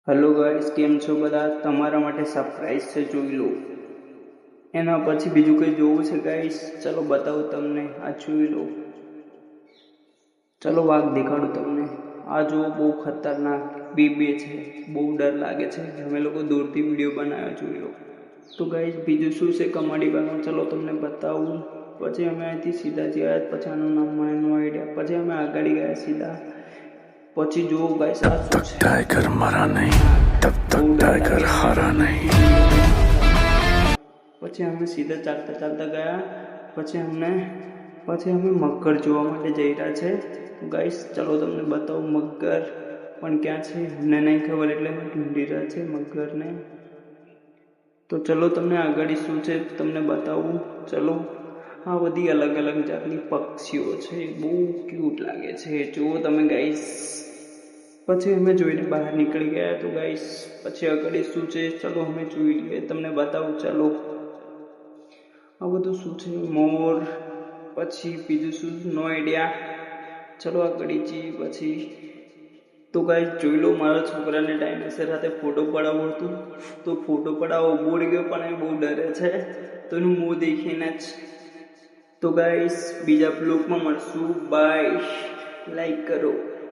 Hello guys, કેમ છો બધા? તમારા માટે સરપ્રાઈઝ છે, જોઈ લો. એના પછી બીજું કંઈ જોવું છે ગાઈસ? ચલો બતાવું તમને. આ જોઈ લો. ચલો વાઘ દેખાડું તમને. આ જુઓ, બહુ ખતરનાક બે છે. બહુ ડર લાગે છે. અમે લોકો દૂરથી વિડીયો બનાવ્યો, જોઈ લો. તો ગાઈસ બીજું શું છે કમાડીબાગમાં? ચલો તમને બતાવું. પછી અમે અહીંથી સીધા ગયા. પછી આનું નામ મને નો આઈડિયા. પછી અમે આગળ ગયા સીધા. પછી જુઓ ગાઈસ, આ શું છે? टाइगर मरा नहीं तब तक टाइगर हारा नहीं। પછી અમે સીધા ચાલતા ચાલતા ગયા. પછી અમે મગર જોવા માટે જઈ રહ્યા છે. તો ગાઈસ ચલો તમને બતાવું મગર પણ ક્યાં છે અમને નહીં ખબર, એટલે અમે ઢૂંઢી રહ્યા છે મગરને. તો ચલો તમને આગળ શું છે તમને બતાવું. ચલો, આ બધી અલગ અલગ જાતની પક્ષીઓ છે. બહુ ક્યુટ લાગે છે, જુઓ તમે ગાઈસ. પછી અમે જોઈને બહાર નીકળી ગયા. તો ગાઈસ પછી આગળ શું છે ચલો અમે જોઈ લઈએ, તમને બતાવું. ચલો, આ બધું શું છે? મોર. પછી બીજું શું? નો આઈડિયા. ચલો આગળ જઈએ. પછી તો ગાઈસ જોઈ લો, મારા છોકરાને ડાયનાસોર સાથે ફોટો પડાવવો હતું, તો ફોટો પડાવવો બોલી ગયો, પણ એ બહુ ડરે છે, તો એનું મોં દેખીને જ. તો ગાઈસ બીજા બ્લોગમાં મળશું. બાય. લાઈક કરો.